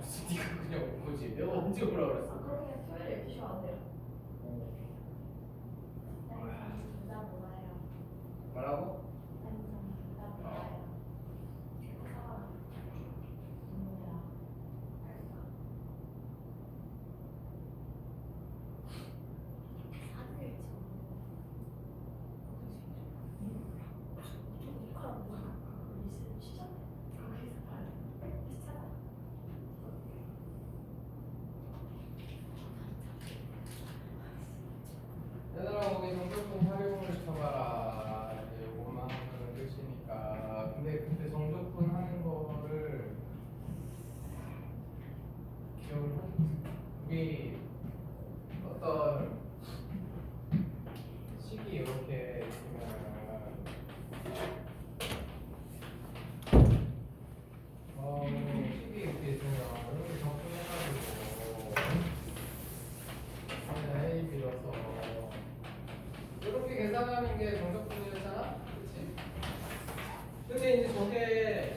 무슨 네가 그냥 온 거지. 내가 언제 오라 그랬어? 그럼 그냥 토요일에 12시 와도 돼요. 둘다 몰라요. 뭐라고? 둘다 몰라요. 뭐야? 얘들아 거기 정적분 활용을 시켜봐라. 이제 요거만 하면 끝이니까. 근데 그때 정적분 하는 거를 기억을 하지. 우리 어떤 식이 이렇게 있으면 식이 이렇게 있으면 이렇게 적분해가지고 A, B여서 이렇게 계산하는 게 정적분이었잖아? 그치? 근데 이제 저게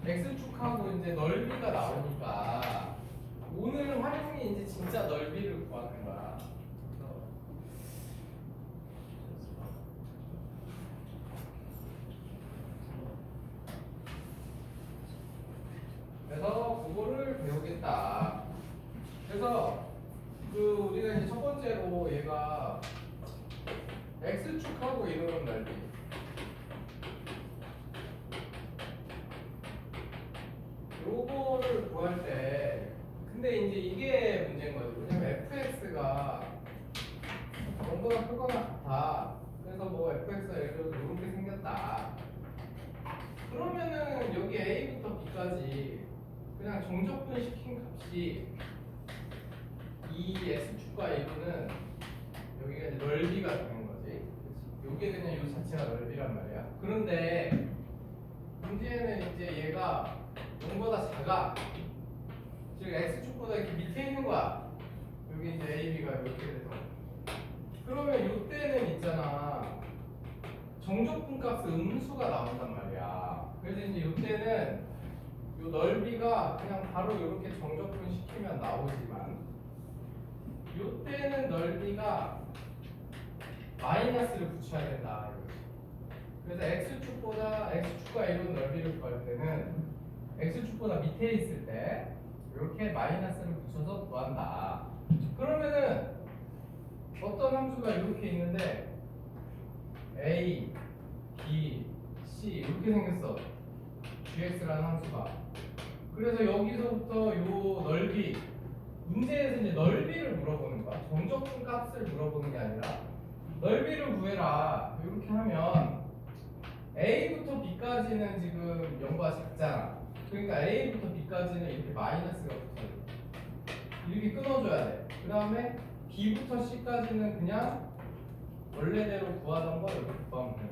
X축하고 이제 넓이가 나오니까 오늘 활용이 이제 진짜 넓이를 구하는 거야. 그래서 그거를 배우겠다. 그래서 우리가 이제 첫 번째로 얘가 X축하고 이루는 넓이. 요거를 구할 때 근데 이제 이게 문제인 거지. 왜냐면 fx가 0보다 크거나 같아. 그래서 뭐 fx가 예를 들어서 이렇게 생겼다. 그러면은 여기 a부터 b까지 그냥 정적분 시킨 값이 이 x축과 이루는 여기가 이제 넓이가 되는 거지. 그치? 요게 그냥 요 자체가 넓이란 말이야. 그런데 문제는 이제 얘가 0보다 작아. 즉 x축보다 이렇게 밑에 있는 거야. 여기 이제 a, b가 이렇게 돼서. 그러면 이때는 있잖아. 정적분 값은 음수가 나온단 말이야. 그래서 이제 이때는 이 넓이가 그냥 바로 이렇게 정적분 시키면 나오지만 이때는 넓이가 마이너스를 붙여야 된다. 그래서 x축과 이룬 넓이를 구할 때는 x축보다 밑에 있을 때 이렇게 마이너스를 붙여서 구한다. 그러면은 어떤 함수가 이렇게 있는데 a, b, c 이렇게 생겼어. gx라는 함수가. 그래서 여기서부터 요 넓이 문제에서 이제 넓이를 물어보는 거야. 정적분 값을 물어보는 게 아니라 넓이를 구해라. 이렇게 하면 a부터 b까지는 지금 0보다 작잖아. 그러니까 a부터 b까지는 이렇게 마이너스가 붙어요. 이렇게 끊어줘야 돼. 그 다음에 b부터 c까지는 그냥 원래대로 구하던 거 이렇게 구하면 돼요.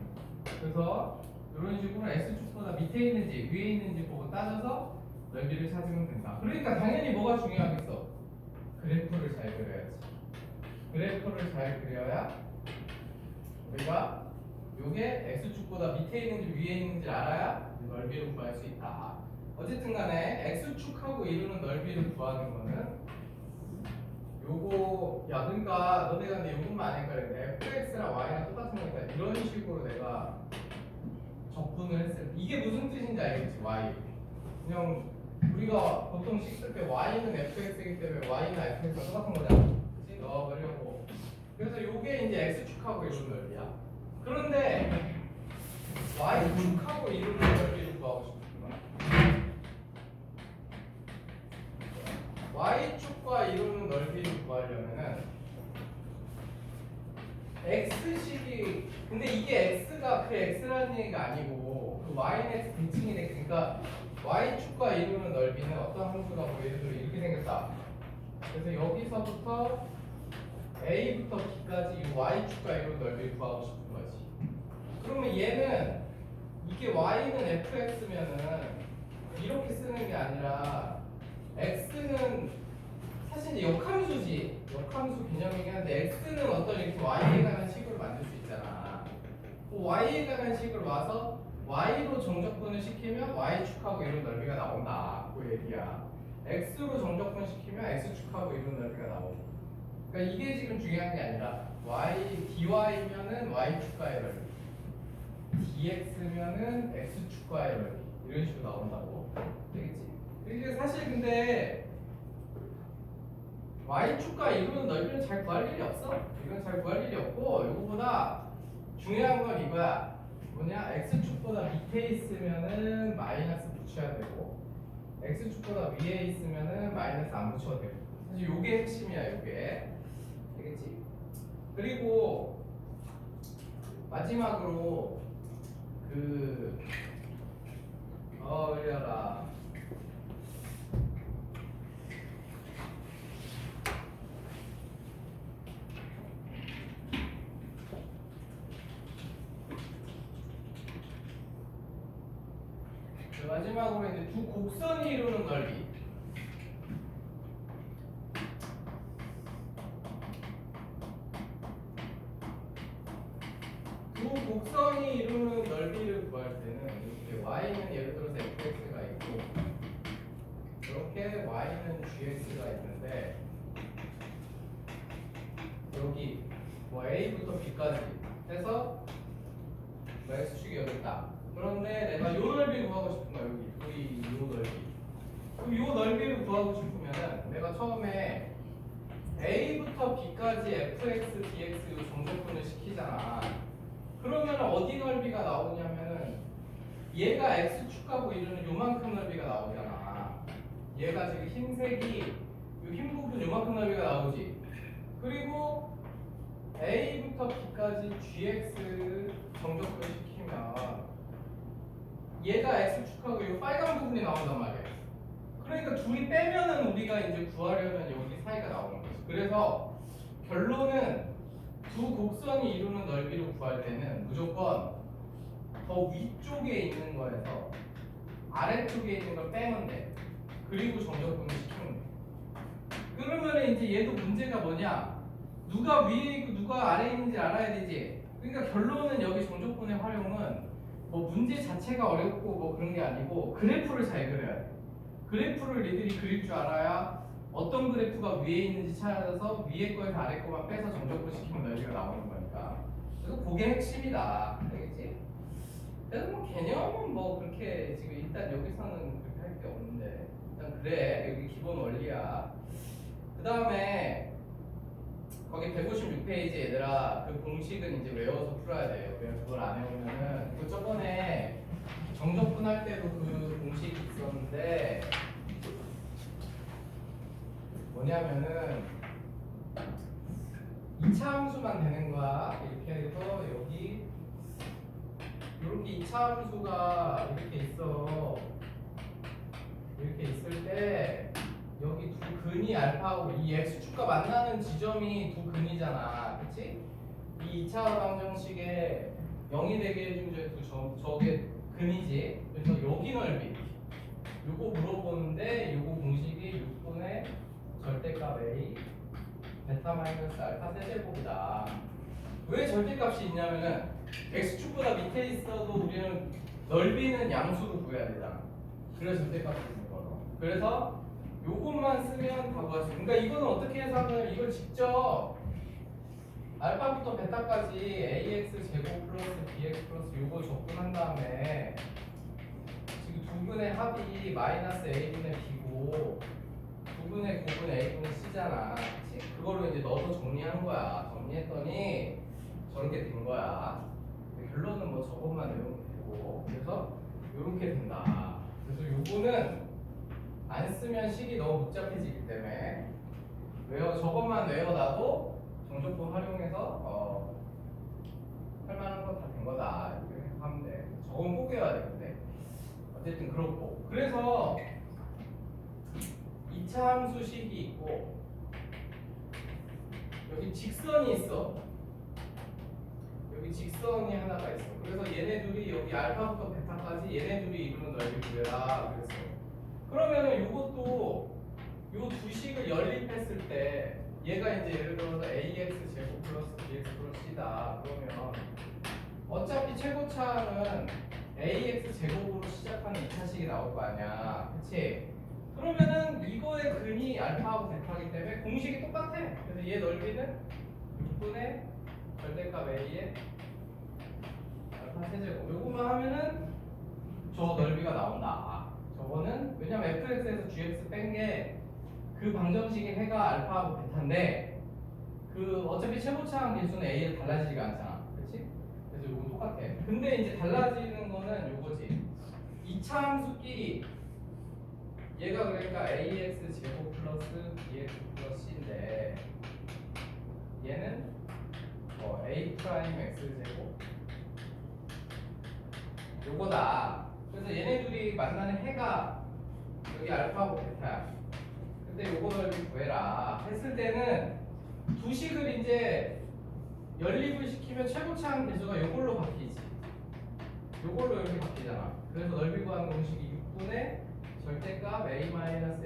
그래서 이런 식으로 x축보다 밑에 있는지 위에 있는지 보고 따져서 넓이를 찾으면 된다. 그러니까 당연히 뭐가 중요하겠어? 그래프를 잘 그려야지. 그래프를 잘 그려야 우리가 요게 x축보다 밑에 있는지 위에 있는지 알아야 넓이를 구할 수 있다. 어쨌든 간에 x축하고 이루는 넓이를 구하는 거는 요거 그러니까 너네가 근데 요것만 아니까 fx랑 y랑 똑같은 거니까 이런 식으로 내가 적분을 했을 때 이게 무슨 뜻인지 알겠지? y 그냥 우리가 보통 식 쓸 때 y는 fx이기 때문에 y는 fx랑 똑같은 거잖아. 그치? 넣어보려고. 그래서 요게 이제 x축하고 이루는 넓이야. 그런데 y축하고 이루는 넓이를 구하고 싶구나. y축과 이루는 넓이를 구하려면은 x식이 근데 이게 x가 그 x라는 얘기가 아니고 그 y는 x 대칭이 돼. 그러니까 y축과 이루는 넓이는 어떤 함수가 뭐 예를 들어 이렇게 생겼다. 그래서 여기서부터 a부터 b까지 이 y축과 이루는 넓이를 구하고 싶은 거지. 그러면 얘는 이게 y는 fx면은 이렇게 쓰는 게 아니라 x는 사실 이제 역함수지. 역함수 개념이긴 한데 x는 어떤 이렇게 y에 관한 식으로 만들 수 있잖아. 그 y에 관한 식으로 와서 y로 정적분을 시키면 y축하고 이런 넓이가 나온다. 그 얘기야. x로 정적분 시키면 x축하고 이런 넓이가 나오고. 그러니까 이게 지금 중요한 게 아니라 dy면은 y축과의 넓이, dx면은 x축과의 넓이 이런 식으로 나온다고. 되겠지? 이게 사실 근데 y축과 이루는 넓이는 잘 구할 일이 없어. 이건 잘 구할 일이 없고, 이거보다 중요한 건 이거야. 뭐냐? x축보다 밑에 있으면은 마이너스 붙여야 되고, x축보다 위에 있으면은 마이너스 안 붙여도 되고. 사실 요게 핵심이야, 요게. 되겠지? 그리고 마지막으로 올려라. 마지막으로 이제 두 곡선이 이루는 넓이. 두 곡선이 이루는 넓이를 구할 때는 이렇게 y는 예를 들어서 fx가 있고, 이렇게 y는 gx가 있는데, 여기 뭐 a부터 b까지 해서 뭐 x축이 여기 있다. 그런데 내가 요 넓이 구하고 싶은 거야. 여기 우리 요 넓이. 그럼 요 넓이를 구하고 싶으면은 내가 처음에 a부터 b까지 fx, dx 요 정적분을 시키잖아. 그러면 어디 넓이가 나오냐면은 얘가 x축하고 이루는 요만큼 넓이가 나오잖아. 얘가 지금 흰색이 요 흰 부분 요만큼 넓이가 나오지. 그리고 a부터 b까지 gx 정적분을 시키면 얘가 x축하고 이 빨간 부분이 나온단 말이야. 그러니까 둘이 빼면은 우리가 이제 구하려면 여기 사이가 나오는 거지. 그래서 결론은 두 곡선이 이루는 넓이를 구할 때는 무조건 더 위쪽에 있는 거에서 아래쪽에 있는 걸 빼면 돼. 그리고 정적분을 시키면 돼. 그러면은 이제 얘도 문제가 뭐냐? 누가 위에 있고 누가 아래에 있는지 알아야 되지. 그러니까 결론은 여기 정적분의 활용은 뭐 문제 자체가 어렵고 뭐 그런 게 아니고 그래프를 잘 그려야 돼. 그래프를 니들이 그릴 줄 알아야 어떤 그래프가 위에 있는지 찾아서 위에 거에서 아래 거만 빼서 정적분 시키면 넓이가 나오는 거니까. 그래서 그게 핵심이다. 알겠지? 그래서 뭐 개념은 뭐 그렇게 지금 일단 여기서는 그렇게 할 게 없는데 일단 그래. 여기 기본 원리야. 그 다음에 거기 156페이지 얘들아 그 공식은 이제 외워서 풀어야 돼요. 그냥 그걸 안 외우면은 그 저번에 정적분 할 때도 그 공식이 있었는데 뭐냐면은 2차 함수만 되는 거야. 이렇게 해서 여기 이렇게 2차 함수가 이렇게 있어. 이렇게 있을 때 여기 두 근이 알파하고 이 x축과 만나는 지점이 두 근이잖아. 그치? 이 2차 방정식에 0이 되게 해준 저게 근이지. 그래서 여기 넓이 요거 물어보는데 요거 공식이 6분의 절대값 a 베타 마이너스 알파 세제곱이다. 왜 절대값이 있냐면은 x축보다 밑에 있어도 우리는 넓이는 양수로 구해야 되잖아. 그래서 절대값이 있는 거로. 그래서 요것만 쓰면 다 구할 수 있어. 그러니까 이거는 어떻게 해서 하면 이걸 직접 알파부터 베타까지 ax 제곱 플러스 bx 플러스 요거 적분한 다음에 지금 두 분의 합이 마이너스 a분의 b고 두 분의 곱은 a분의 c잖아. 그치? 그걸로 이제 넣어서 정리한 거야. 정리했더니 저렇게 된 거야. 결론은 뭐 저것만 외우면 되고. 그래서 요렇게 된다. 그래서 요거는 안 쓰면 식이 너무 복잡해지기 때문에 저것만 외워놔도 정적분 활용해서 할 만한 건 다 된 거다 이렇게 생각하면 돼. 저건 꼭 외워야 되는데 어쨌든 그렇고. 그래서 2차 함수 식이 있고 여기 직선이 있어. 여기 직선이 하나가 있어. 그래서 얘네 둘이 여기 알파부터 베타까지 얘네 둘이 이루는 넓이 구해라 그랬어. 그러면은 이것도 요 두 식을 연립했을 때 얘가 이제 예를 들어서 ax 제곱 플러스 bx 플러스 c다. 그러면 어차피 최고차는 ax 제곱으로 시작하는 2차식이 나올 거 아니야. 그치? 그러면은 이거의 근이 알파하고 베타이기 때문에 공식이 똑같아. 그래서 얘 넓이는 6분의 절대값 A의 알파 세제곱. 요거만 하면은 저 넓이가 나온다. 저거는 왜냐면 fx에서 gx 뺀 게 그 방정식의 해가 알파하고 베타인데 그 어차피 최고차항 계수는 a에 달라지지가 않잖아. 그렇지? 그래서 요거 똑같아. 근데 이제 달라지는 거는 요거지. 이차 함수끼리 얘가 그러니까 ax 제곱 플러스 bx 플러스 c인데 얘는 a 프라임 x 제곱 요거다. 그래서 얘네 둘이 만나는 해가 여기 알파하고 베타야. 근데 요거 넓이 구해라 했을 때는 두 식을 이제 연립을 시키면 최고차항 계수가 요걸로 바뀌지. 요걸로 이렇게 바뀌잖아. 그래서 넓이 구하는 공식이 6분의 절대값 a-a 프라임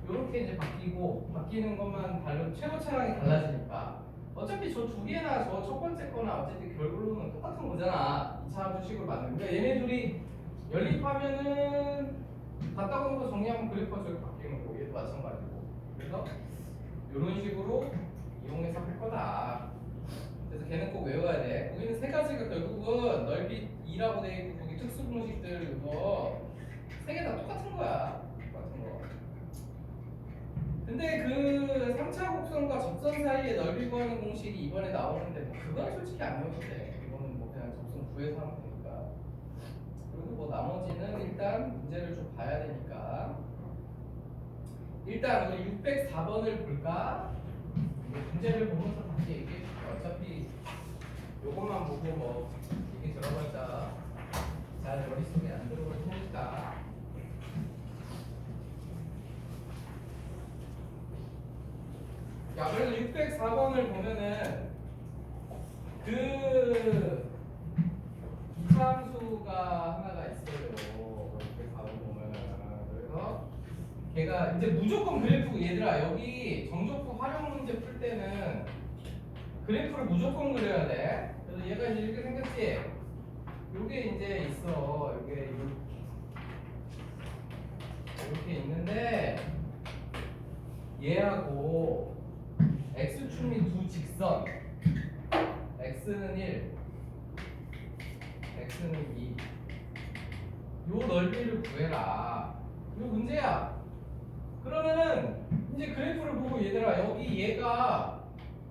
요렇게 이제 바뀌는 것만 다른 최고차항이 달라지니까 어차피 저 두 개나 저 첫 번째 거나 어쨌든 결론은 똑같은 거잖아. 2차 함수식을 만드는. 그러니까 얘네 둘이 연립하면은 갖다 놓은 거 정리하면 그래프가 저기 바뀌는 거고 얘도 마찬가지고. 그래서 이런 식으로 이용해서 할 거다. 그래서 걔는 꼭 외워야 돼. 거기는 세 가지가 결국은 넓이 2라고 돼 있고 거기 특수 공식들 이거 세 개 다 똑같은 거야. 똑같은 거. 근데 그 3차 곡선과 접선 사이의 넓이 구하는 공식이 이번에 나오는데 뭐 그건 솔직히 안 외워도 돼. 이거는 뭐 그냥 접선 구해서 하면 되니까. 그리고 뭐 나머지는 일단 문제를 좀 봐야 되니까 일단 우리 604번을 볼까? 문제를 보면서 다시 얘기해 줄게. 어차피 요것만 보고 뭐 얘기 들어봤자 잘 머릿속에 안 들어올 테니까. 야, 그래서 604번을 보면은 그 이차함수가 하나가 있어요. 604번 보면은. 그래서 걔가 이제 무조건 그래프, 얘들아 여기 정적분 활용 문제 풀 때는 그래프를 무조건 그려야 돼. 그래서 얘가 이제 이렇게 생겼지. 요게 이제 있어. 요게 이렇게 있는데 얘하고 x축이 두 직선. x는 1, x는 2. 요 넓이를 구해라. 이거 문제야. 그러면은 이제 그래프를 보고 얘들아 여기 얘가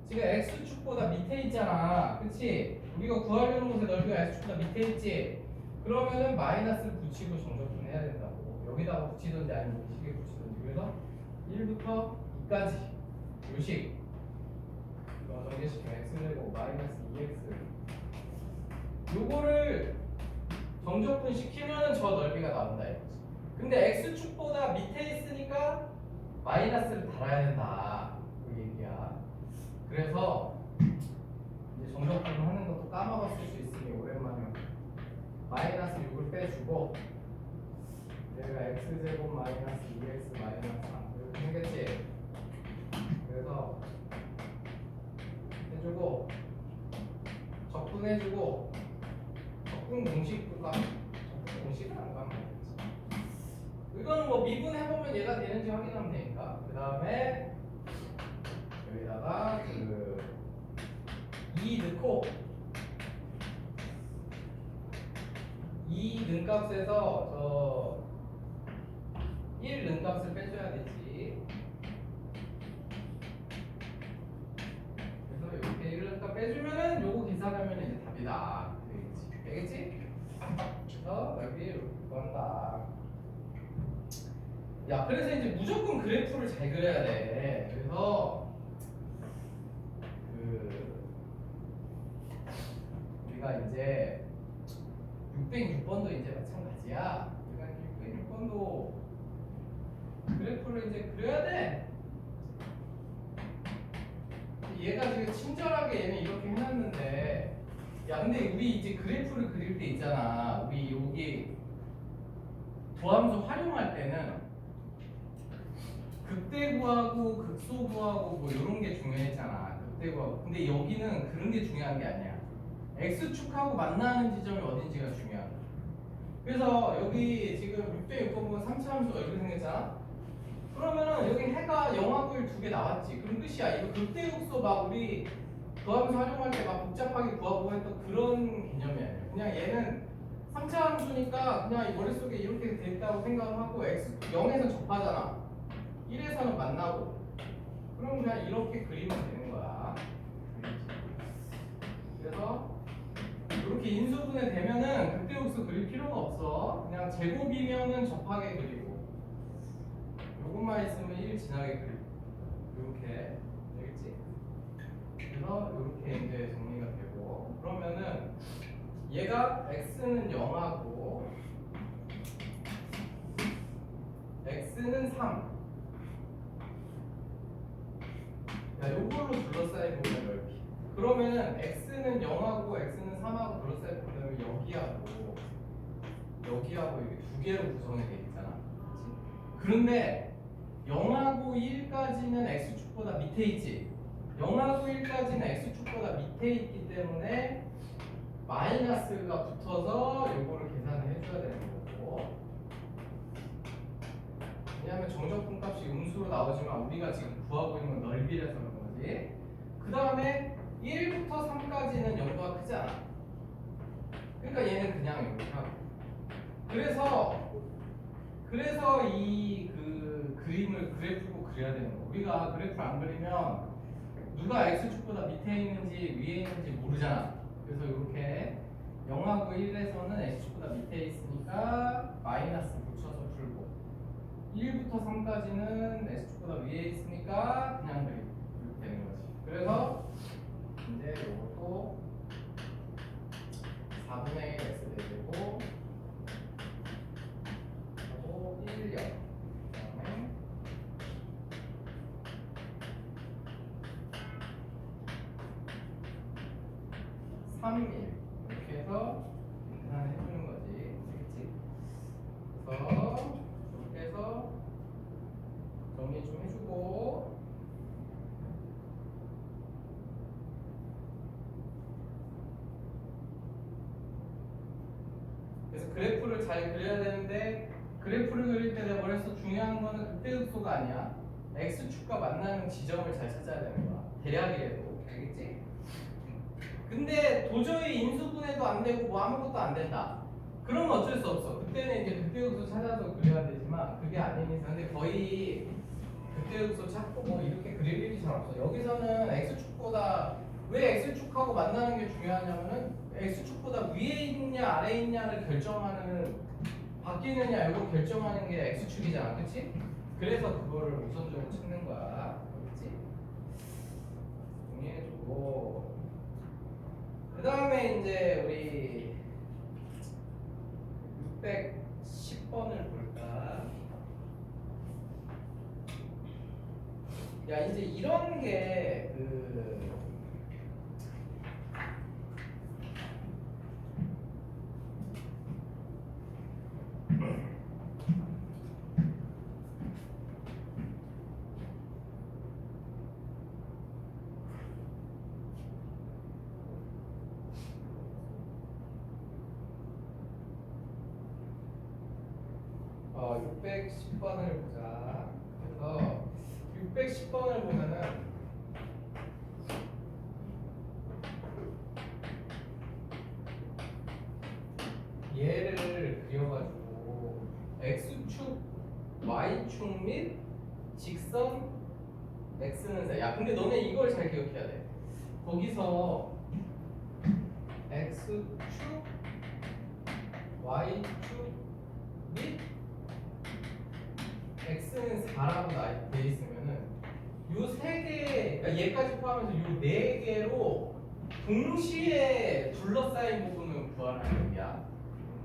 지금 x축보다 밑에 있잖아. 그치? 우리가 구하려는 곳의 넓이가 x축보다 밑에 있지? 그러면은 마이너스를 붙이고 정적분 해야 된다고. 여기다가 붙이든지 아니면 여기 식에 붙이든지. 그래서 1부터 2까지 요식 이거 전개시키면 x제곱 마이너스 2x 요거를 정적분 시키면 저 넓이가 나온다 이거지. 근데 x축보다 밑에 있으니까 마이너스를 달아야 된다 그 얘기야. 그래서 이제 정적분 하는 것도 까먹었을 수 있으니 오랜만에 마이너스 6을 빼주고 얘가 x제곱 마이너스 2x 마이너스 3 이렇게 생겼지. 그래서 해주고 적분해주고 적분 공식도 까먹 적분 공식은 안 까먹었지. 이거는 뭐 미분해보면 얘가 되는지 확인하면 되니까. 그 다음에 여기다가 그 2 넣고 2 는값에서 저 1 는값을 빼줘야 되지. 그래서 이렇게 1 는값 빼주면은 요거 계산하면 이제 답이다. 되겠지? 그래서 넓이 이렇게 구한다. 야, 그래서 이제 무조건 그래프를 잘 그려야 돼. 그래서 우리가 이제 606번도 이제 마찬가지야. 우리가 606번도 그래프를 이제 그려야 돼. 얘가 지금 친절하게 얘는 이렇게 해놨는데, 야, 근데 우리 이제 그래프를 그릴 때 있잖아. 우리 여기 도함수 활용할 때는 극대 구하고 극소 구하고 뭐 이런 게 중요했잖아. 극대 구하고. 근데 여기는 그런 게 중요한 게 아니야. x축하고 만나는 지점이 어딘지가 중요한 거야. 그래서 여기 지금 6대 6번 보면 3차 함수가 이렇게 생겼잖아. 그러면은 여기 해가 0하고 1 두 개 나왔지. 그럼 끝이야. 이거 극대극소 막 우리 더하면서 활용할 때 막 복잡하게 구하고 했던 그런 개념이 아니야. 그냥 얘는 3차 함수니까 그냥 이 머릿속에 이렇게 됐다고 생각하고 x 0에서 접하잖아. 1에서는 만나고. 그럼 그냥 이렇게 그리면 되는 거야. 그래서 이렇게 인수분해 되면은 극대극소 그릴 필요가 없어. 그냥 제곱이면은 접하게 그리고 요것만 있으면 1 지나게 그리고 이렇게 되겠지? 그래서 이렇게 이제 정리가 되고 그러면은 얘가 x는 0하고 x는 3. 야, 요걸로 둘러싸인 부분의 넓이. 그러면은 x는 0하고 x는 3하고 둘러싸인 부분은 여기하고 이게 두 개로 구성이 돼 있잖아. 그렇지? 그런데 0하고 1까지는 x축보다 밑에 있지. 0하고 1까지는 x축보다 밑에 있기 때문에 마이너스가 붙어서 요거를 계산을 해줘야 되는 거고. 왜냐하면 정적분 값이 음수로 나오지만 우리가 지금 구하고 있는 건 넓이라서 그런 거지. 그 다음에 1부터 3까지는 0보다 크지 않아. 그러니까 얘는 그냥 이렇게 하고. 그래서 이 그 그림을 그래프로 그려야 되는 거. 우리가 그래프를 안 그리면 누가 x축보다 밑에 있는지 위에 있는지 모르잖아. 그래서 이렇게 0하고 1에서는 x축보다 밑에 있으니까 마이너스 붙여서 풀고 1부터 3까지는 x축보다 위에 있으니까 그냥 그리고 이렇게 되는 거지. 그래서 이제 이것도 4분의 1 x 되고 하고 1, 0 그다음에 3, 1 이렇게 해서 계산을 해주는 거지. 알겠지? 그래서 이렇게 해서 정리 좀 해주고 그래서 그래프를 잘 그려야 되는데 그래프를 그릴 때 내가 뭐랬어? 중요한 거는 극대극소가 아니야. x축과 만나는 지점을 잘 찾아야 되는 거야. 대략이라도. 알겠지? 근데 도저히 인수분해도 안 되고 뭐 아무것도 안 된다. 그러면 어쩔 수 없어. 그때는 이제 극대극소 찾아서 그려야 되지만 그게 아닌 이상 근데 거의 극대극소 찾고 뭐 이렇게 그릴 일이 잘 없어. 여기서는 x축보다 왜 x축하고 만나는 게 중요하냐면은 x축보다 위에 있냐 아래에 있냐를 결정하는 바뀌느냐 이거 결정하는 게 x축이잖아. 그치? 그래서 그거를 우선적으로 찾는 거야. 그렇지? 정리해주고 그 다음에 이제 우리 610번을 볼까? 야 이제 이런 게 그 어, 610번을 보자. 그래서 610번을 보면은 얘를 그려가지고 x축, y축 및 직선 x는 4. 야 근데 너네 이걸 잘 기억해야 돼. 거기서 x축, y축 및 x는 4라고 돼 있으면은 요 세 개, 그러니까 얘까지 포함해서 요 네 개로 동시에 둘러싸인 부분을 구하라는 얘기야.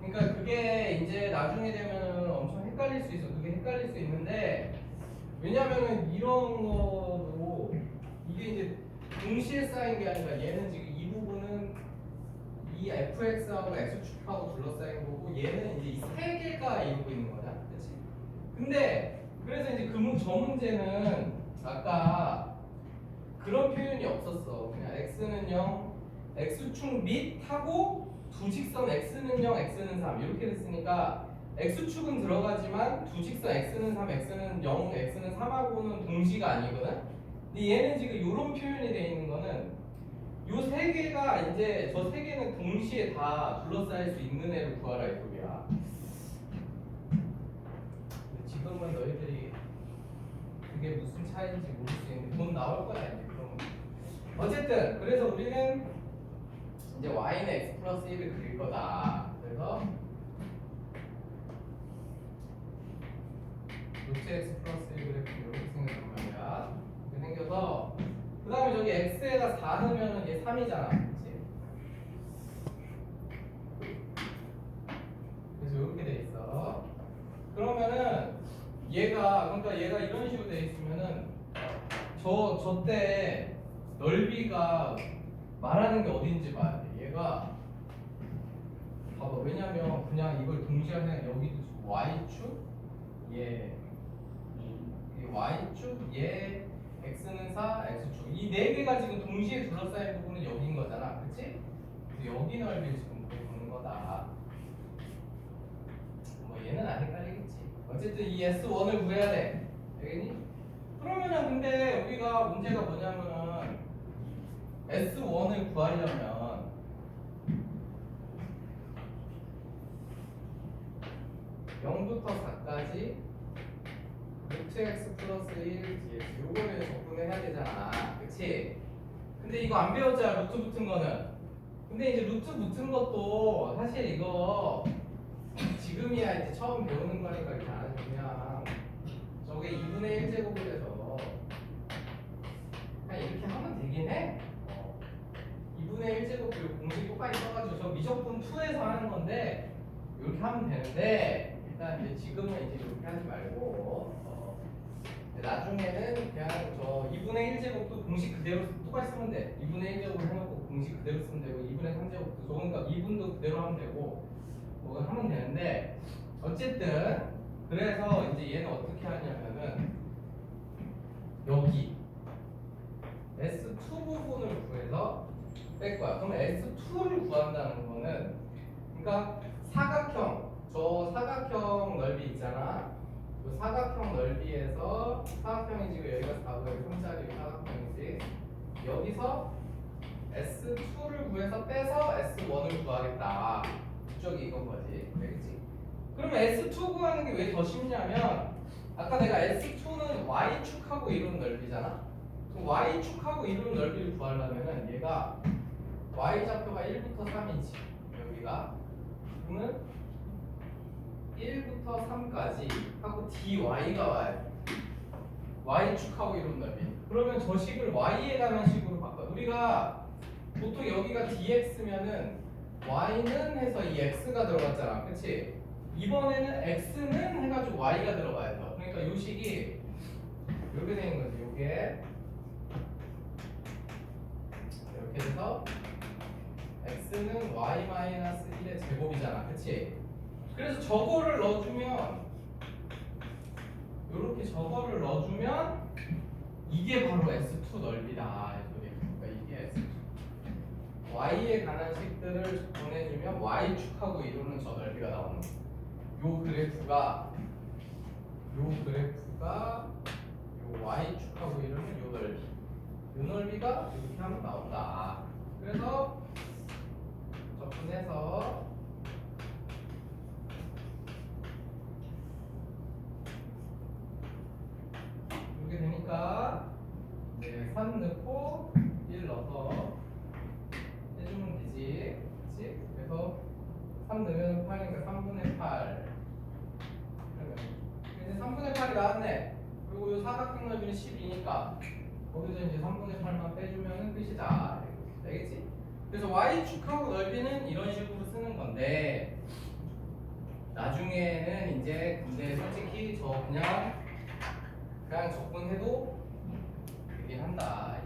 그러니까 그게 이제 나중에 되면은 엄청 헷갈릴 수 있어. 그게 헷갈릴 수 있는데 왜냐면은 이런 거도 이게 이제 동시에 쌓인 게 아니라 얘는 지금 이 부분은 이 fx하고 x축하고 둘러싸인 거고 얘는 이제 이 세 개가 이루고 있는 거야. 그렇지? 근데 그래서 이제 저 문제는 아까 그런 표현이 없었어. 그냥 x는 0, x축 및 하고 두 직선 x는 0, x는 3 이렇게 됐으니까 x축은 들어가지만 두 직선 x는 3, x는 0, x는 3하고는 동시가 아니거든. 근데 얘는 지금 이런 표현이 돼 있는 거는 요 세 개가 이제 저 세 개는 동시에 다 둘러싸일 수 있는 애를 구하라 이 소리야. 근데 지금은 너희들이 그게 무슨 차이인지 모를 수 있는데 곧 나올 거야 이제 그런 거. 어쨌든 그래서 우리는 이제 y는 x 플러스 1을 그릴 거다. 그래서 루트 x 플러스 1 그래프 이렇게 생겼단 말이야. 이렇게 생겨서 그 다음에 저기 x에다 4 넣으면 얘 3이잖아. 그치? 그래서 이렇게 돼 있어. 그러면은 그러니까 얘가 이런 식으로 돼 있으면은 저때 넓이가 말하는 게 어딘지 봐야 돼. 얘가 봐봐. 왜냐면 그냥 이걸 동시에 그냥 여기도 y축 얘 이 y축 얘 x는 4 x축 이 네 개가 지금 동시에 둘러싸인 부분은 여기인 거잖아. 그치? 그래서 여기 넓이를 지금 보는 거다. 뭐 얘는 안 헷갈리겠지. 어쨌든 이 S1을 구해야 돼. 되겠니? 그러면은 근데 우리가 문제가 뭐냐면은 S1을 구하려면 (0부터 4까지) 루트 x 플러스 1 dx 요거를 접근을 해야 되잖아. 그치? 근데 이거 안 배웠잖아. 루트 붙은 거는. 근데 이제 루트 붙은 것도 사실 이거 지금이야 이제 처음 배우는 거니까 이렇게 안 해도 그냥 저게 2분의 1제곱을 해서 그냥 이렇게 하면 되긴 해. 2분의 1제곱 그리고 공식 똑같이 써가지고 저 미적분 2에서 하는 건데 이렇게 하면 되는데 일단 이제 지금은 이제 이렇게 하지 말고 나중에는 그냥 저 2분의 1제곱도 공식 그대로 똑같이 쓰면 돼. 2분의 1제곱을 해놓고 공식 그대로 쓰면 되고 2분의 3제곱도 그러니까 2분도 그대로 하면 되고 뭐 하면 되는데 어쨌든 그래서 이제 얘는 어떻게 하냐면은 여기 S2 부분을 구해서 뺄 거야. 그럼 S2를 구한다는 거는 그러니까 저 사각형 넓이 있잖아. 그 사각형 넓이에서 사각형이 지금 여기가 4고 여기 3짜리 사각형이지. 여기서 S2를 구해서 빼서 S1을 구하겠다. 이쪽이 이건 거지. 알겠지? 그러면 S2 구하는 게 왜 더 쉽냐면 아까 내가 S2는 Y축하고 이루는 넓이잖아. 그럼 Y축하고 이루는 넓이를 구하려면은 얘가 Y좌표가 1부터 3이지. 여기가. 그러면 1부터 3까지 하고 dy가 와야 돼. Y축하고 이루는 넓이. 그러면 저 식을 Y에 관한 식으로 바꿔. 우리가 보통 여기가 dx면은 y는 해서 이 x가 들어갔잖아. 그치? 이번에는 x는 해가지고 y가 들어가야 돼. 그러니까 이 식이 이렇게 되는 거지. 이게 이렇게 돼서 x는 y-1의 제곱이잖아. 그치? 그래서 저거를 넣어주면 이렇게 저거를 넣어주면 이게 바로 S2 넓이다. 그러니까 이게 S2. Y에 관한 식들을 보내주면 Y축하고 이루는 저 넓이가 나오는 거야. 요 그래프가 요 Y축하고 이루는 요 넓이. 요 넓이가 이렇게 하면 나온다. 그래서 접근해서 이렇게 되니까 이제 3 넣고 1 넣어서 해주면 되지. 그치? 그래서 3 넣으면 8이니까 3분의 8. 그러면 이제 3분의 8이 나왔네. 그리고 이 사각형 넓이는 10이니까 거기서 이제 3분의 8만 빼주면 끝이다. 알겠지? 그래서 Y축하고 넓이는 이런 식으로 쓰는 건데 나중에는 이제 근데 솔직히 저 그냥 접근해도 되긴 한다.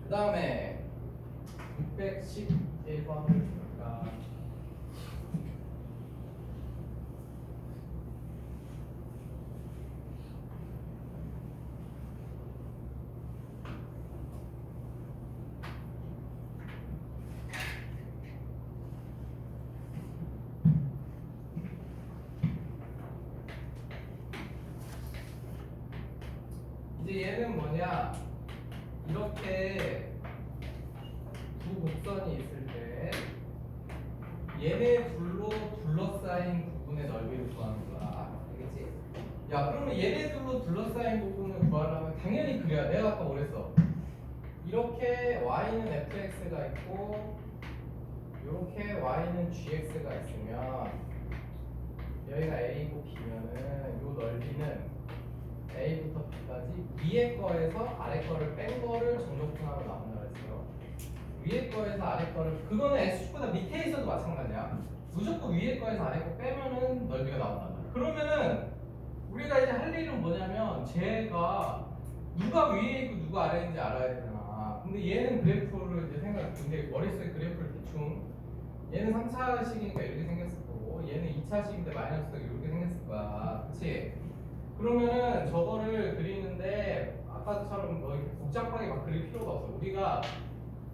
그 다음에 611번을 볼까? 이제 얘는 뭐냐? 이렇게 두 곡선이 있을 때 얘네 둘로 둘러싸인 부분의 넓이를 구하는 거야. 알겠지? 야, 그러면 얘네 둘로 둘러싸인 부분을 구하려면 당연히 그래야. 내가 아까 뭐랬어? 이렇게 y는 fx가 있고 이렇게 y는 gx가 있으면 여기가 a고 b면은 이 넓이는 a부터 b까지 위에 거에서 아래 거를 뺀 거를 정적분하고 나온다 그랬어요. 위에 거에서 아래 거를, 그거는 x축보다 밑에 있어도 마찬가지야. 무조건 위에 거에서 아래 거 빼면은 넓이가 나온단 말이야. 그러면은 우리가 이제 할 일은 뭐냐면 쟤가 누가 위에 있고 누가 아래에 있는지 알아야 되잖아. 근데 얘는 그래프를 이제 근데 머릿속에 그래프를 대충, 얘는 3차식이니까 이렇게 생겼을 거고 얘는 2차식인데 마이너스가 이렇게 생겼을 거야. 그치? 그러면은 저거를 그리는데 아까처럼 뭐 이렇게 복잡하게 막 그릴 필요가 없어. 우리가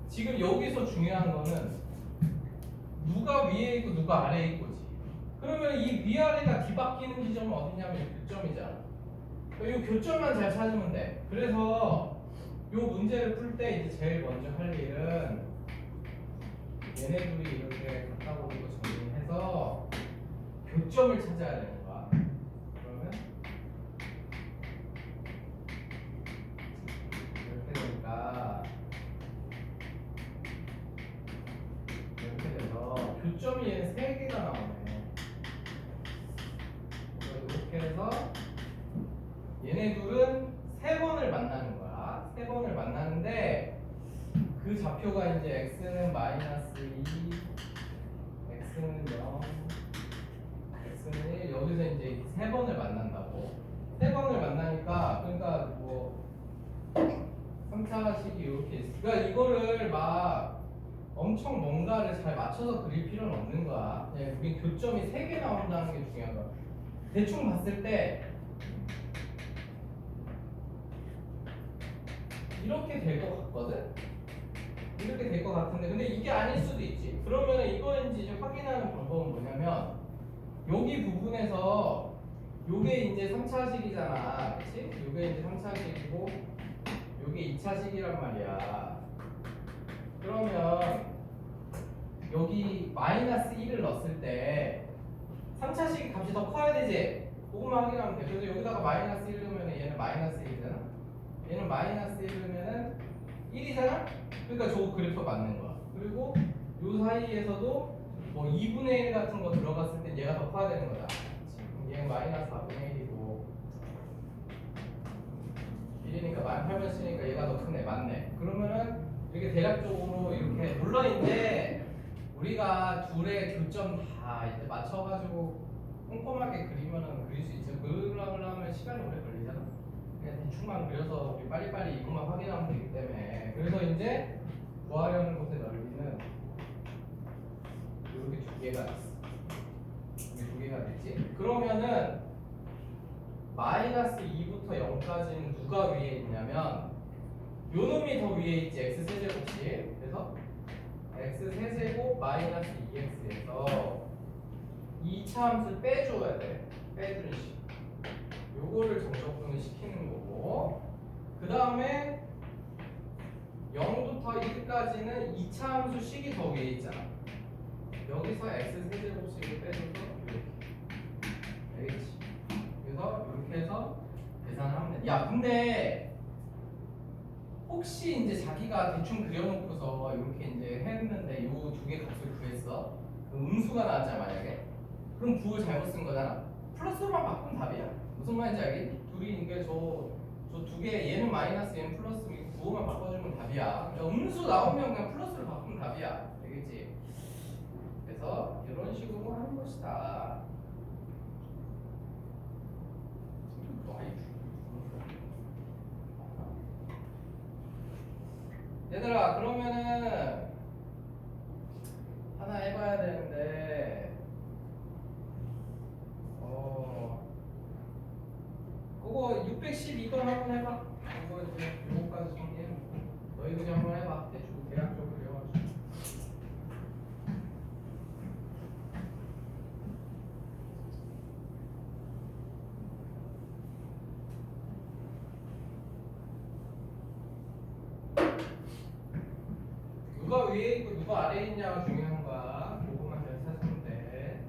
지금 여기서 중요한 거는 누가 위에 있고 누가 아래에 있고지. 그러면 이 위아래가 뒤바뀌는 지점은 어디냐면 이 교점이잖아. 이 교점만 잘 찾으면 돼. 그래서 이 문제를 풀 때 이제 제일 먼저 할 일은 얘네 둘이 이렇게 갖다 버리고 정리해서 교점을 찾아야 되는 거야. 그러면 이렇게 되니까 이렇게 돼서 교점이 얘는 3개가 나오네. 그래서 이렇게 해서 얘네 둘은 3번을 만나는 거야. 3번을 만나는데 그 좌표가 이제 x는 마이너스 2, x는 0, x는 1, 여기서 이제 3번을 만난다고. 3번을 만나니까 그러니까 뭐 3차식이 이렇게 있어. 그러니까 이거를 막 엄청 뭔가를 잘 맞춰서 그릴 필요는 없는 거야. 그냥 우리 교점이 3개 나온다는 게 중요한 거야. 대충 봤을 때 이렇게 될 것 같거든? 이렇게 될 것 같은데 근데 이게 아닐 수도 있지. 그러면 이거인지 이제 확인하는 방법은 뭐냐면 여기 부분에서 요게 이제 3차식이잖아. 그치? 요게 이제 3차식이고 요게 2차식이란 말이야. 그러면 여기 마이너스 1을 넣었을 때 3차식 값이 더 커야 되지? 그것만 확인하면 돼. 그래서 여기다가 마이너스 1 넣으면 얘는 마이너스 1이잖아. 얘는 마이너스 1이면은 1이잖아? 그러니까 저 그래프 맞는 거야. 그리고 요 사이에서도 뭐 2분의 1 같은 거 들어갔을 때 얘가 더 커야 되는 거야. 그럼 얘는 마이너스 4분의 1이고 1이니까 18,000 쓰니까 얘가 더 크네. 맞네. 그러면은 이렇게 대략적으로 이렇게 물론 이제 우리가 둘의 교점 다 이제 맞춰가지고 꼼꼼하게 그리면은 그릴 수 있죠. 그러려면 시간이 오래 걸리잖아. 그냥 대충만 그려서 우리 빨리빨리 이것만 확인하면 되기 때문에. 그래서 이제 구하려는 곳의 넓이는 이렇게 2개가 있어. 이게 2개가 됐지. 그러면은 마이너스 2부터 0까지는 누가 위에 있냐면 요 놈이 더 위에 있지. x 세제곱이지. 그래서 x 세제곱 마이너스 2x에서 2차 함수를 빼줘야 돼. 빼주는 식. 요거를 정적분을 시키는 거고, 그 다음에 0부터 1까지는 2차 함수 식이 더 위에 있잖아. 여기서 x 세제곱식을 빼줘서 이렇게. 알겠지? 그래서 이렇게 해서 계산을 하면 돼. 야, 근데 혹시 이제 자기가 대충 그려놓고서 이렇게 이제 했는데 요 2개 값을 구했어. 그럼 음수가 나왔잖아 만약에. 그럼 부호 잘못 쓴 거잖아. 플러스로만 바꾸면 답이야. 무슨 말인지 알겠니? 둘이 이게 저 2개 얘는 마이너스 얘는 플러스 부호만 바꿔주면 답이야. 그러니까 음수 나오면 그냥 플러스로 바꾸면 답이야. 알겠지? 그래서 이런 식으로 하는 것이다. 얘들아 그러면은 하나 해봐야 되는데 그거 612번 한번 해봐. 그거 이제 요거까지 정리해. 너희들이 한번 해봐. 대충 대략적으로 그려가지고. 누가 위에 있고 누가 아래에 있냐가 중요한 거야. 그것만 잘 찾으면 돼.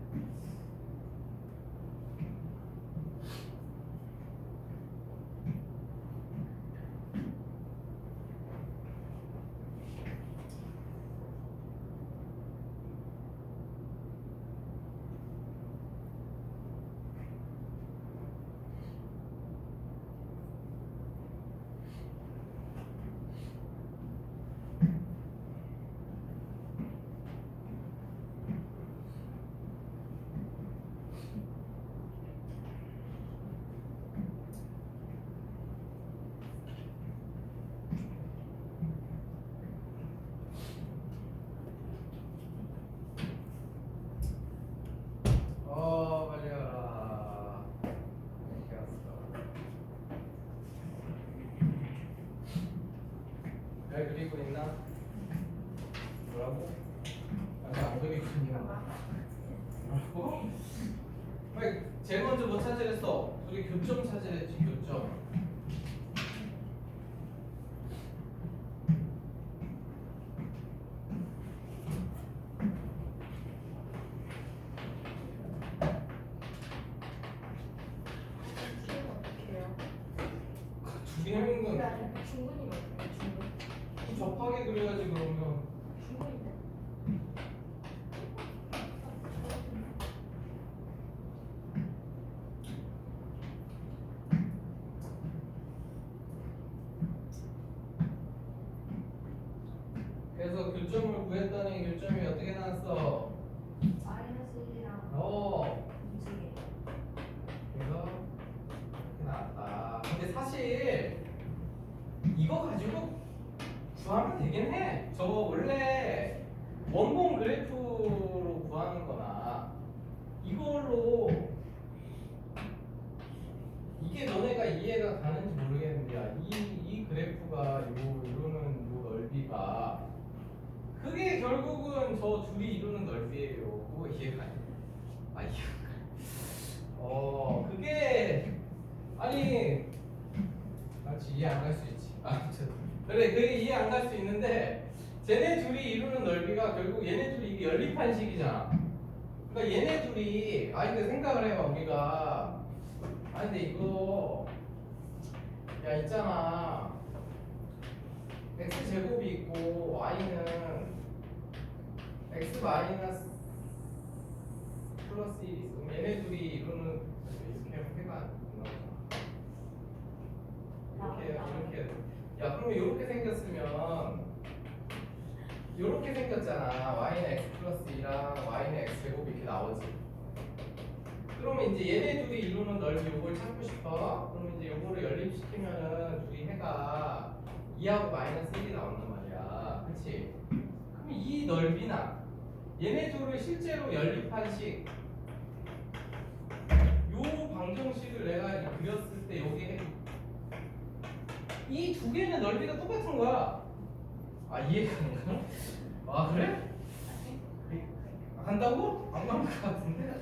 빨리 와라. 이렇게 왔어. 잘 그리고 있나? 뭐라고? 아직 안 그리고 있냐? 뭐라고? 빨리 제일 먼저 뭐 찾으랬어? 우리 교점 찾으랬지, 교점. 중은 어떻게 해요? 두 개 하는 건 중근이 어떻게 중근? 접하게 그려야지 그러면. 중근인데? 그래서 교점을 구했더니 교점이 어떻게 나왔어? 마이너스 1이랑 어. 2개. 그래서 이렇게 나왔다. 근데 사실 이거 가지고 구하면 되긴 해. 저거 원래 원본 그래프로 구하는 거나 이걸로 이게 너네가 이해가 가는지 모르겠는데 이 그래프가 이루는 요 넓이가 그게 결국은 저 둘이 이루는 넓이에요. 그거 이해가 안 돼. 아 이해가 그게 아니 마치 이해 안 갈 수 있지. 아무튼 그래 그게 이해 안 갈 수 있는데 쟤네 둘이 이루는 넓이가 결국 얘네 둘이 이게 연립한식이잖아. 그러니까 얘네 둘이 근데 생각을 해봐 우리가 근데 이거 야 있잖아 x 제곱이 있고 y는 x 마이너스 플러스 1이 있어. 그럼 얘네 둘이 이루는 이렇게 해가 안 나오잖아. 이렇게 야 그러면 이렇게 생겼으면 이렇게 생겼잖아. y는 x 플러스 2랑 y는 x 제곱 이렇게 나오지. 그러면 이제 얘네 둘이 이루는 넓이 요걸 찾고 싶어. 그러면 이제 요거를 연립시키면은 둘이 해가 2하고 마이너스 1이 나온단 말이야. 그치? 그럼 이 넓이나 얘네 둘을 실제로 연립한 식 요 방정식을 내가 그렸을 때 요게 이 두 개는 넓이가 똑같은 거야. 이해가 안 가나? 그래? 간다고? 안 간 것 같은데?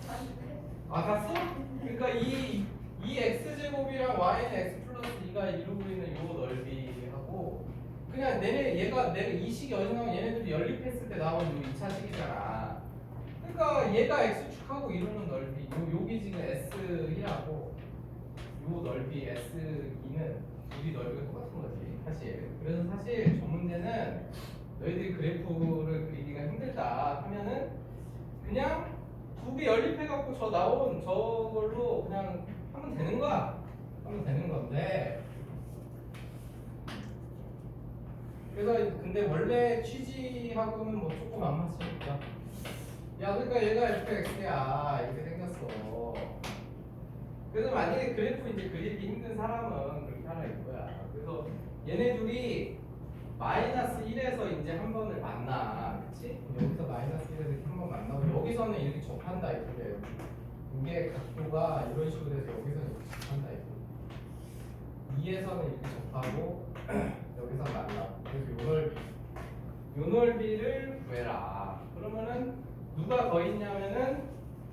갔어? 그러니까 이 x제곱이랑 y는 x 플러스 2가 이루고 있는 요 넓이하고 그냥 얘가 내가 이 식이 어디서 나오면 얘네들이 연립했을 때 나온 요 2차식이잖아. 그러니까 얘가 x축하고 이루는 넓이 요게 지금 s1하고 요 넓이 s2는 둘이 넓이가 똑같은 거지 사실. 그래서 사실 저 문제는 너희들이 그래프를 그리기가 힘들다 하면은 그냥 두 개 연립해갖고 저 나온 저걸로 그냥 하면 되는 거야. 하면 되는 건데. 그래서 근데 원래 취지하고는 뭐 조금 안 맞으니까. 야 그러니까 얘가 fx야 이렇게 생겼어. 그래서 만약에 그래프 이제 그리기 힘든 사람은 그렇게 하나 이거야. 그래서 얘네 둘이 마이너스 1에서 이제 한 번을 만나. 그치? 여기서 마이너스 1에서 이렇게 한 번 만나고 여기서는 이렇게 접한다 이거예요. 이게 각도가 이런 식으로 돼서 여기서는 이렇게 접한다 이거. 2에서는 이렇게 접하고 여기서 만나고. 그래서 요 넓이를 구해라. 그러면은 누가 더 있냐면은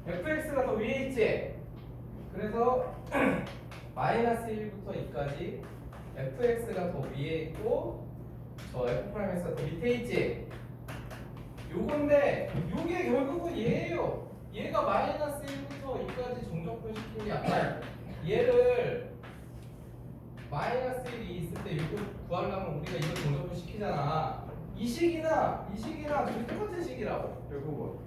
fx가 더 위에 있지? 그래서 마이너스 1부터 2까지 fx가 더 위에 있고 저 f'x가 더 밑에 있지? 요건데 요게 결국은 얘예요. 얘가 마이너스 1부터 2까지 정적분 시킨 게 아니라 얘를 마이너스 1이 있을 때 요거 구하려면 우리가 이걸 정적분 시키잖아. 이 식이나 둘이 똑같은 식이라고 결국은.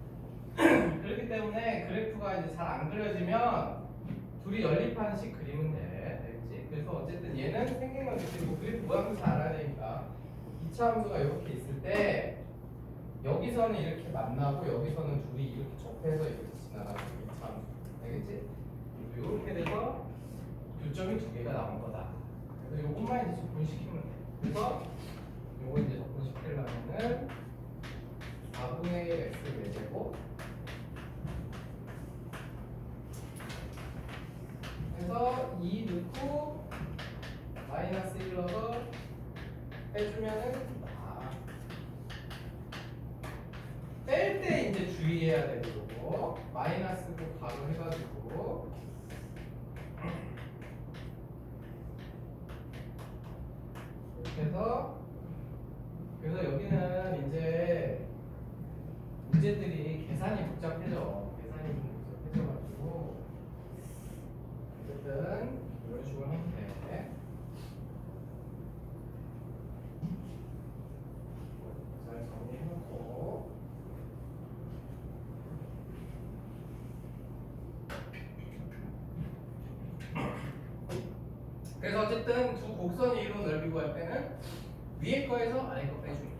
그렇기 때문에 그래프가 이제 잘 안 그려지면 둘이 연립하는 식 그리면 돼. 알겠지? 그래서 어쨌든 얘는 생긴 건 그리고 그래프 모양도 잘 알아야 되니까 2차 함수가 이렇게 있을 때 여기서는 이렇게 만나고 여기서는 둘이 이렇게 접해서 이렇게 지나가는 2차 함수. 알겠지? 이렇게 돼서 교점이 두 개가 나온 거다. 그래서 요것만 이제 적분시키면 돼. 그래서 요거 이제 적분시키려면은 4분의 1 x 4제곱 그래서 2 넣고 마이너스 1 넣어서 빼주면은 뺄 때 이제 주의해야 되는 거고 마이너스고 바로 해가지고 이렇게 해서 그래서 여기는 이제 문제들이 계산이 복잡해져. 계산이 좀 복잡해져가지고 어쨌든 이런 식으로 하면 돼. 잘 정리해놓고 그래서 어쨌든 두 곡선이 이룬 넓이 구할 때는 위에 거에서 아래 거 빼줍니다.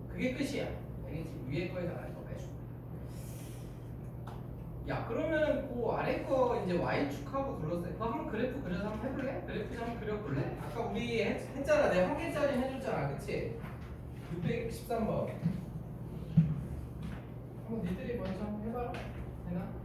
그게 끝이야. 알겠지? 위에 거에서 아래 거 빼줍니다. 야 그러면 그 아래 거 이제 y축하고 둘러싸요. 그거 한번 그래프 그려서 한번 해볼래? 그래프 좀 한번 그려볼래? 아까 우리 했잖아. 내가 한 개짜리 해줬잖아. 그치? 613번. 한번 니들이 먼저 한번 해봐라. 되나?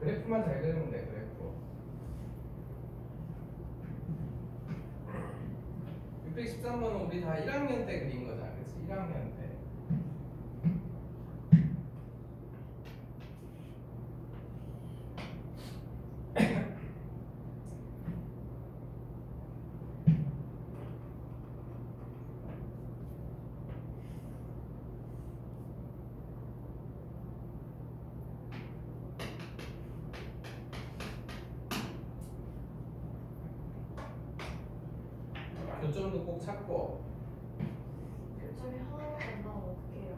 그래프만 잘 그리면 돼. 그래프 613번은 우리 다 1학년 때 그린 거잖아. 그치? 1학년 때. 교점도 꼭 찾고 교점이 하나도 안 나오면 어떡해요?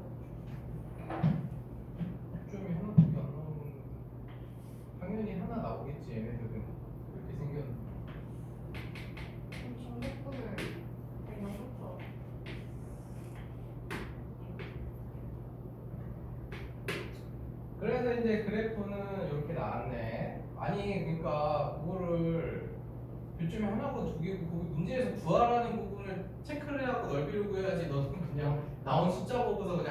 교점이 하나밖에 안 나오면 당연히 하나 나오겠지. 얘네들은 그렇게 생겼는데 그럼 정답분을 그냥 했죠. 그래서 이제 그래프는 이렇게 나왔네. 아니 그러니까 그거를 교점이 하나고 두 개고 그 문제에서 구하라는 부분을 체크를 하고 넓이를 구해야지. 너는 그냥 나온 숫자 보고서 그냥